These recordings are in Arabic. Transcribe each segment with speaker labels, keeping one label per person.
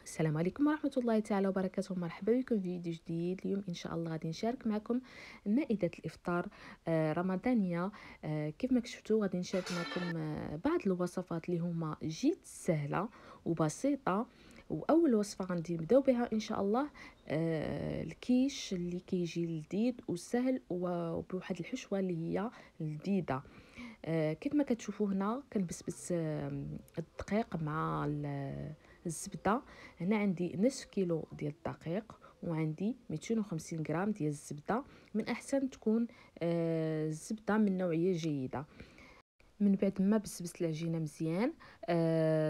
Speaker 1: السلام عليكم ورحمة الله تعالى وبركاته. مرحبا بكم في فيديو جديد. اليوم إن شاء الله غادي نشارك معكم مائدة الإفطار رمضانية. كيف ما شفتوا غادي نشارك معكم بعض الوصفات اللي هما جد سهلة وبسيطة. وأول وصفة غادي نبداو بها إن شاء الله الكيش اللي كيجي لذيذ وسهل وبواحد الحشوة اللي هي لذيذة. كيف ما كتشوفوا هنا كنبسبس الدقيق مع الزبده. هنا عندي نصف كيلو ديال الدقيق وعندي 250 غرام ديال الزبده. من احسن تكون الزبده من نوعيه جيده. من بعد ما بسبست العجينه مزيان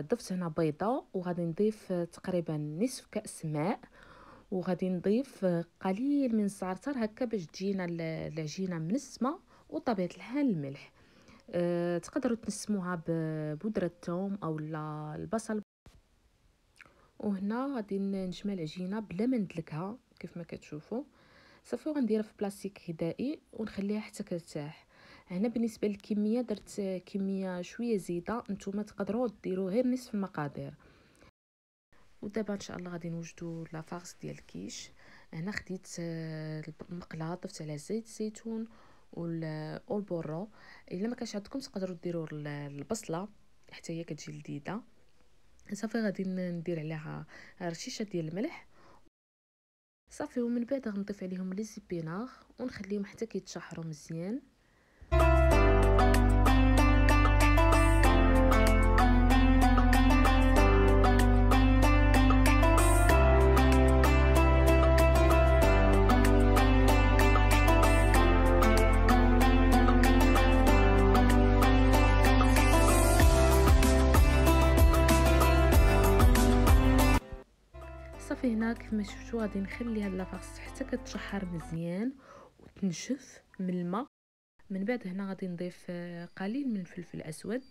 Speaker 1: ضفت هنا بيضه وغادي نضيف تقريبا نصف كاس ماء وغادي نضيف قليل من الزعتر هكا باش تجينا العجينه منسمه وطبيعه الحال الملح. تقدروا تنسموها ببودره الثوم او البصل. وهنا غادي نجمع العجينه بلا ما ندلكها كيف ما كتشوفوا صافي. وغنديرها في بلاستيك غذائي ونخليها حتى كترتاح. هنا بالنسبه للكميه درت كميه شويه زياده، نتوما تقدروا ديروا غير نصف المقادير. ودابا ان شاء الله غادي نوجدوا لافارس ديال الكيش. هنا خديت المقله ضفت عليها زيت الزيتون والبورو. الا ما كانش عندكم تقدروا ديروا البصله حتى هي كتجي لذيذه. صافي غادي ندير عليها رشيشه ديال الملح صافي. ومن بعد غنضيف عليهم لي زيبينار ونخليهم حتى كيتشحروا مزيان. صافي هنا كيف ما شفتوا غادي نخلي هاد لافاس حتى كتشحر مزيان وتنشف من الماء. من بعد هنا غادي نضيف قليل من الفلفل الاسود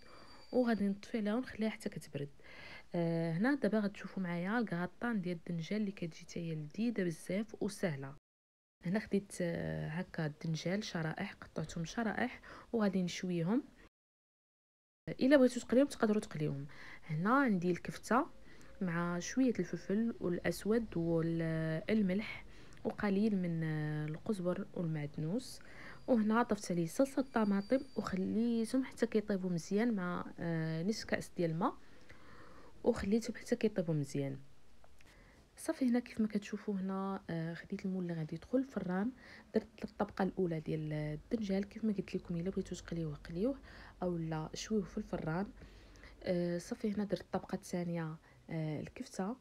Speaker 1: وغادي نطفي عليها ونخليها حتى كتبرد. هنا دابا غتشوفوا معايا الكغطان ديال الدنجال اللي كتجي حتى هي لذيذه بزاف وسهله. هنا خديت هكا الدنجال شرائح، قطعتهم شرائح وغادي نشويهم. الا بغيتو تقليهم تقدروا تقليهم. هنا عندي الكفته مع شويه الفلفل والاسود والملح وقليل من القزبر والمعدنوس. وهنا ضفت عليه صلصه طماطم وخليتهم حتى كيطيبوا مزيان مع نصف كاس ديال الماء وخليتهم حتى كيطيبوا مزيان. صافي هنا كيف ما كتشوفوا هنا خديت المول اللي غادي يدخل الفران. درت الطبقه الاولى ديال الدنجال كيف ما قلت لكم، الا بغيتو تقليوه قليوه او لا شويوه في الفران. صافي هنا درت الطبقه الثانيه الكفته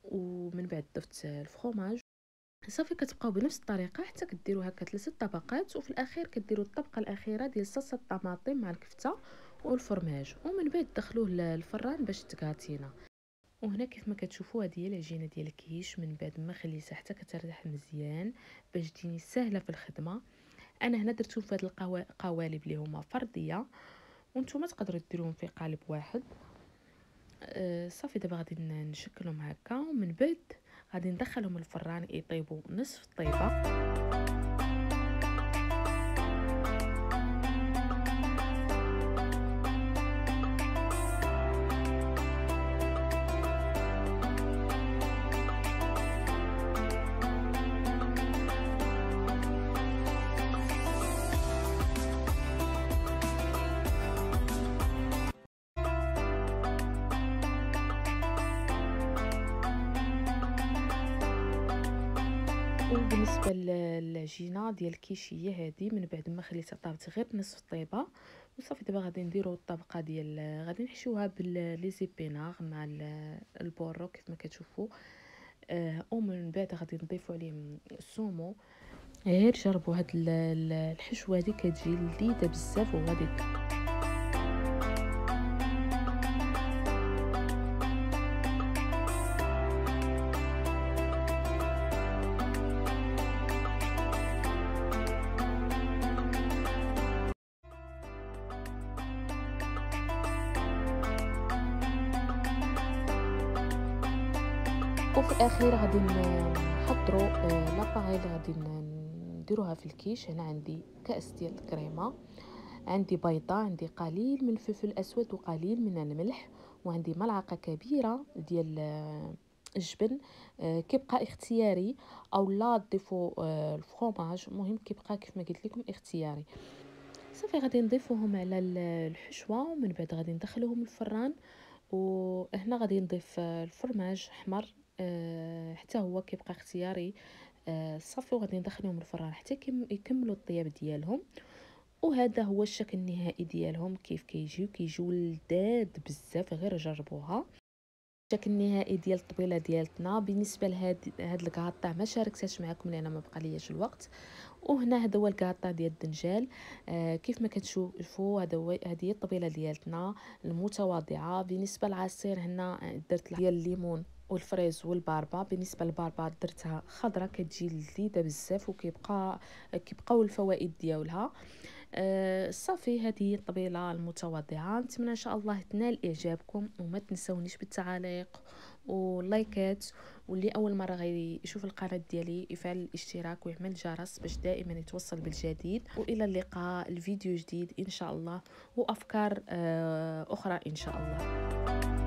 Speaker 1: ومن بعد ضفت الفرomاج. صافي كتبقاو بنفس الطريقه حتى كديروا هكا 3 طبقات وفي الاخير كديروا الطبقه الاخيره ديال صلصه الطماطم مع الكفته والفرماج ومن بعد دخلوه للفران باش تكاتينا. وهنا كيف ما كتشوفوا هذه هي العجينه ديال الكيش من بعد ما خليتها حتى كترتاح مزيان باش تجيني سهله في الخدمه. انا هنا درتهم في هاد القوالب اللي هما فرديه وانتم تقدروا ديروهم في قالب واحد. صافي دابا غادي نشكلهم هكا ومن بعد غادي ندخلهم الفران يطيبوا نصف الطيبه. وبالنسبه للعجينه ديال الكيش هي هذه، من بعد ما خليتها طابت غير نصف طيبه وصافي. دابا غادي نديروا الطبقه ديال غادي نحشوها باللي زيبينار مع البورو كيف ما كتشوفوا. ومن بعد غادي نضيفوا عليهم السومو. غير جربوا هاد الحشوه هذه كتجي لذيذه بزاف وغادي وفي الاخير غادي نحضروا لاباغي اللي غادي نديروها في الكيش. هنا عندي كاس ديال الكريمه، عندي بيضه، عندي قليل من الفلفل الاسود وقليل من الملح، وعندي ملعقه كبيره ديال الجبن كيبقى اختياري، او لا تضيفوا الفرomاج، المهم كيبقى كيف ما قلت لكم اختياري. صافي غادي نضيفوهم على الحشوه، ومن بعد غادي ندخلوهم الفران. وهنا غادي نضيف الفرماج احمر، حتى هو كيبقى اختياري. صافي وغادي ندخلهم الفران حتى يكملوا الطياب ديالهم. وهذا هو الشكل النهائي ديالهم، كيف كيجيو لذاذ بزاف، غير جربوها. الشكل النهائي ديال الطبيله ديالتنا. بالنسبه هاد الكاطا ما شاركتهاش معكم لان ما بقى لياش الوقت. وهنا هذا هو الكاطا ديال الدنجال. كيف ما كتشوفوا هذه هي الطبيله ديالتنا المتواضعه. بالنسبه للعصير هنا درت ديال الليمون والفريز والباربا. بالنسبه للباربا درتها خضره كتجي لذيذه بزاف، كيبقاو الفوائد ديالها. صافي هذه هي الطبيله المتواضعه. نتمنى ان شاء الله تنال اعجابكم، وما تنسونيش بالتعاليق ولايكات. واللي اول مره غير يشوف القناه ديالي يفعل الاشتراك ويعمل الجرس باش دائما يتوصل بالجديد. والى اللقاء، الفيديو جديد ان شاء الله، وافكار اخرى ان شاء الله.